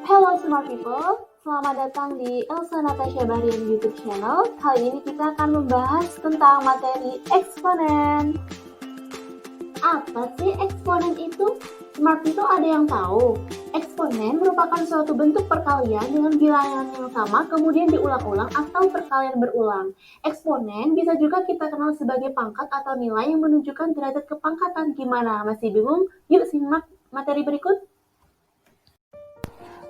Hello smart people, selamat datang di Elsa Natasha Bahrian YouTube channel. Kali ini kita akan membahas tentang materi eksponen. Apa sih eksponen itu? Smart people ada yang tahu? Eksponen merupakan suatu bentuk perkalian dengan bilangan yang sama kemudian diulang-ulang atau perkalian berulang. Eksponen bisa juga kita kenal sebagai pangkat atau nilai yang menunjukkan derajat kepangkatan. Gimana? Masih bingung? Yuk simak materi berikut.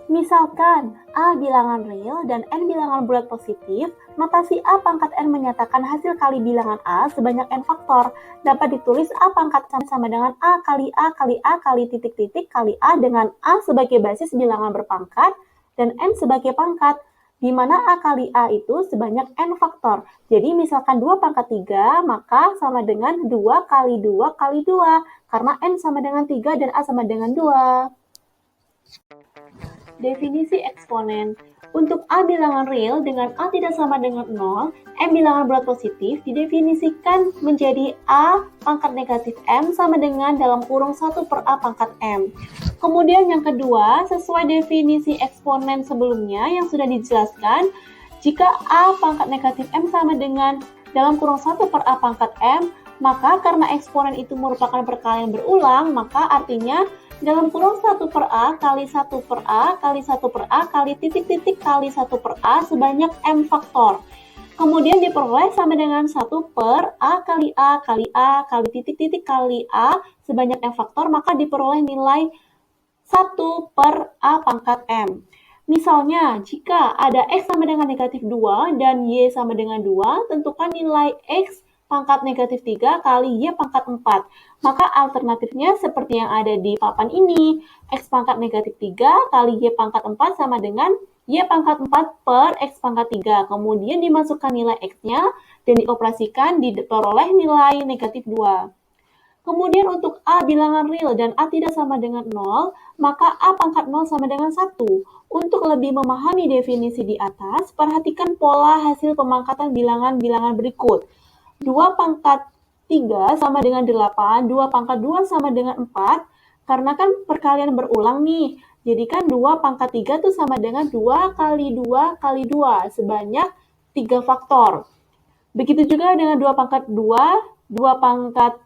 Misalkan A bilangan real dan N bilangan bulat positif, notasi A pangkat N menyatakan hasil kali bilangan A sebanyak N faktor. Dapat ditulis A pangkat sama dengan A kali A kali A kali titik-titik kali A dengan A sebagai basis bilangan berpangkat dan N sebagai pangkat, di mana A kali A itu sebanyak N faktor. Jadi misalkan 2 pangkat 3, maka sama dengan 2 kali 2 kali 2, karena N sama dengan 3 dan A sama dengan 2. Definisi eksponen. Untuk A bilangan real dengan A tidak sama dengan 0, M bilangan bulat positif didefinisikan menjadi A pangkat negatif M sama dengan dalam kurung 1 per A pangkat M. Kemudian yang kedua, sesuai definisi eksponen sebelumnya yang sudah dijelaskan, jika A pangkat negatif M sama dengan dalam kurung 1 per A pangkat M, maka karena eksponen itu merupakan perkalian berulang, maka artinya dalam kurung 1 per A kali 1 per A kali 1 per A kali titik-titik kali 1 per A sebanyak M faktor. Kemudian diperoleh sama dengan 1 per A kali A kali A kali titik-titik kali A sebanyak M faktor, maka diperoleh nilai 1 per A pangkat M. Misalnya, jika ada X sama dengan negatif 2 dan Y sama dengan 2, tentukan nilai X pangkat negatif 3 kali Y pangkat 4. Maka alternatifnya seperti yang ada di papan ini. X pangkat negatif 3 kali Y pangkat 4 sama dengan Y pangkat 4 per X pangkat 3. Kemudian dimasukkan nilai X-nya dan dioperasikan, diperoleh nilai negatif 2. Kemudian untuk A bilangan real dan A tidak sama dengan 0, maka A pangkat 0 sama dengan 1. Untuk lebih memahami definisi di atas, perhatikan pola hasil pemangkatan bilangan-bilangan berikut. 2 pangkat 3 sama dengan 8, 2 pangkat 2 sama dengan 4, karena kan perkalian berulang nih, jadi kan 2 pangkat 3 itu sama dengan 2 kali 2 kali 2, sebanyak 3 faktor. Begitu juga dengan 2 pangkat 2, 2 pangkat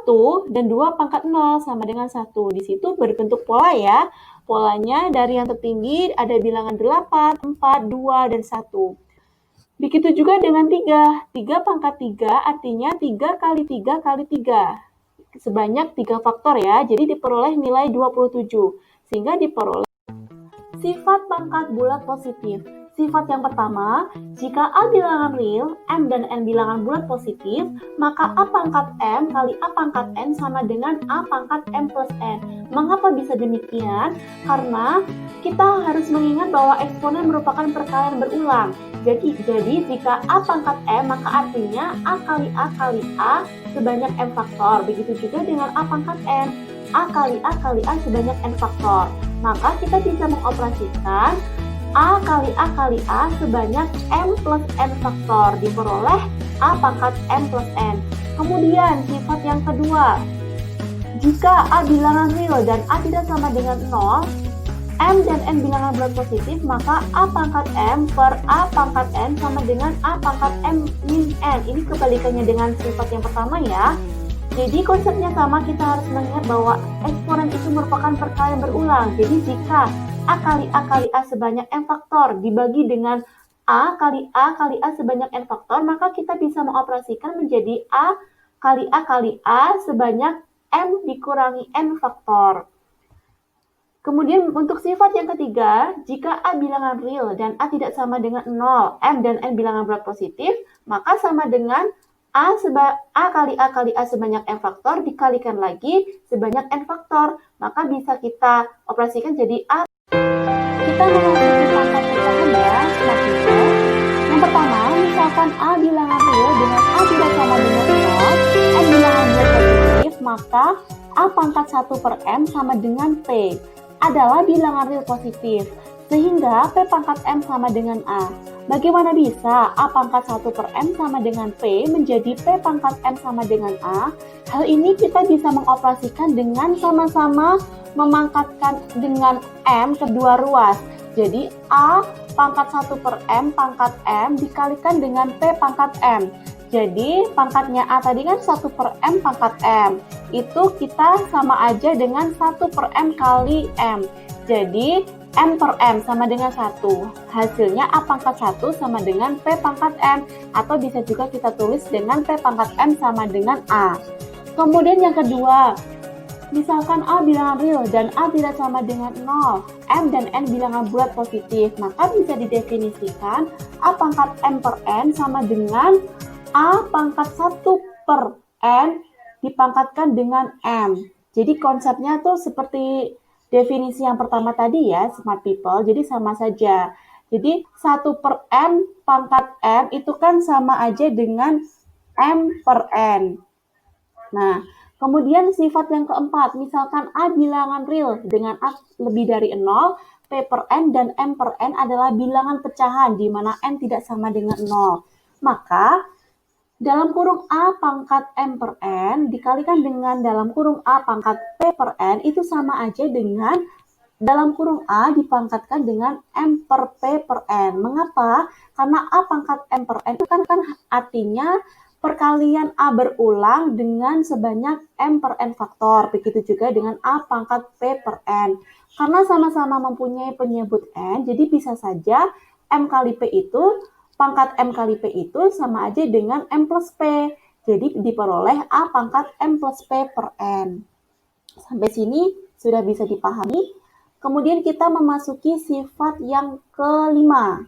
1, dan 2 pangkat 0 sama dengan 1. Di situ berbentuk pola ya, polanya dari yang tertinggi ada bilangan 8, 4, 2, dan 1. Begitu juga dengan 3. 3 pangkat 3 artinya 3 kali 3 kali 3. Sebanyak 3 faktor ya. Jadi diperoleh nilai 27. Sehingga diperoleh sifat pangkat bulat positif. Sifat yang pertama, jika A bilangan real, M dan N bilangan bulat positif, maka A pangkat M kali A pangkat N sama dengan A pangkat M plus N. Mengapa bisa demikian? Karena kita harus mengingat bahwa eksponen merupakan perkalian berulang. Jadi jika A pangkat M, maka artinya A kali A sebanyak M faktor. Begitu juga dengan A pangkat N. A kali A sebanyak N faktor. Maka kita bisa mengoperasikan A kali A sebanyak M plus N faktor, diperoleh A pangkat M plus N. Kemudian sifat yang kedua, jika A bilangan real dan A tidak sama dengan 0, M dan N bilangan bulat positif, maka A pangkat M per A pangkat N sama dengan A pangkat M min N. Ini kebalikannya dengan sifat yang pertama ya. Jadi konsepnya sama, kita harus mengingat bahwa eksponen itu merupakan perkalian berulang. Jadi jika A kali A sebanyak M faktor dibagi dengan A kali A sebanyak N faktor, maka kita bisa mengoperasikan menjadi A kali A sebanyak M dikurangi N faktor. Kemudian untuk sifat yang ketiga, jika A bilangan real dan A tidak sama dengan 0, M dan N bilangan bulat positif, maka sama dengan A kali A sebanyak M faktor dikalikan lagi sebanyak N faktor. Maka bisa kita operasikan jadi A. Kita memasuki pangkat pecahan ya, selanjutnya. Yang pertama, misalkan A bilangan real dengan A tidak sama dengan 0, M bilangan bulat positif, maka A pangkat 1 per M sama dengan P adalah bilangan real positif, sehingga P pangkat M sama dengan A. Bagaimana bisa A pangkat 1 per M sama dengan P menjadi P pangkat M sama dengan A? Hal ini kita bisa mengoperasikan dengan sama-sama memangkatkan dengan M kedua ruas. Jadi A pangkat 1 per M pangkat M dikalikan dengan P pangkat M. Jadi pangkatnya A tadi kan 1 per M pangkat M. Itu kita sama aja dengan 1 per M kali M. Jadi M per M sama dengan 1. Hasilnya A pangkat 1 sama dengan P pangkat M. Atau bisa juga kita tulis dengan P pangkat M sama dengan A. Kemudian yang kedua, misalkan A bilangan real dan A tidak sama dengan 0. M dan N bilangan bulat positif. Maka bisa didefinisikan A pangkat M per N sama dengan A pangkat 1 per N dipangkatkan dengan M. Jadi konsepnya tuh seperti definisi yang pertama tadi ya, smart people, jadi sama saja. Jadi 1 per M pangkat M itu kan sama aja dengan M per N. Nah, kemudian sifat yang keempat, misalkan A bilangan real dengan A lebih dari 0, P per N dan M per N adalah bilangan pecahan di mana N tidak sama dengan 0. Maka dalam kurung A pangkat M per N dikalikan dengan dalam kurung A pangkat P per N itu sama aja dengan dalam kurung A dipangkatkan dengan M per P per N. Mengapa? Karena A pangkat M per N itu kan artinya perkalian A berulang dengan sebanyak M per N faktor. Begitu juga dengan A pangkat P per N. Karena sama-sama mempunyai penyebut N, jadi bisa saja M kali P itu pangkat M kali P itu sama aja dengan M plus P. Jadi diperoleh A pangkat M plus P per N. Sampai sini sudah bisa dipahami. Kemudian kita memasuki sifat yang kelima.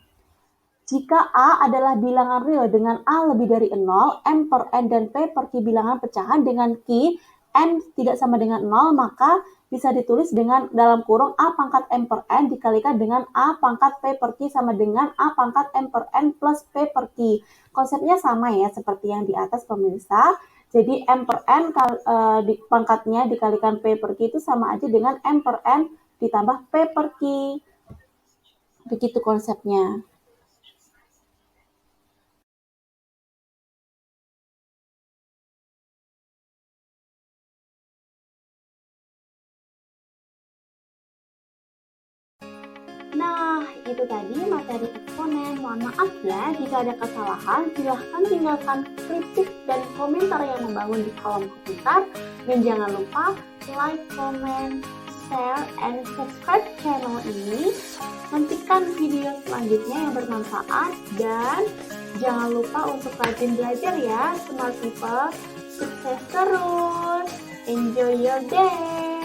Jika A adalah bilangan real dengan A lebih dari 0, M per N dan P per Q bilangan pecahan dengan Q N tidak sama dengan 0, maka bisa ditulis dengan dalam kurung A pangkat M per N dikalikan dengan A pangkat P per Q sama dengan A pangkat M per N plus P per Q. Konsepnya sama ya seperti yang di atas pemirsa. Jadi M per N pangkatnya dikalikan P per Q itu sama aja dengan M per N ditambah P per Q. Begitu konsepnya. Nah, itu tadi materi eksponen. Mohon maaf ya jika ada kesalahan. Silahkan tinggalkan kritik dan komentar yang membangun di kolom komentar. Dan jangan lupa like, comment, share, and subscribe channel ini. Nantikan video selanjutnya yang bermanfaat. Dan jangan lupa untuk rajin belajar ya, smart people. Sukses terus. Enjoy your day.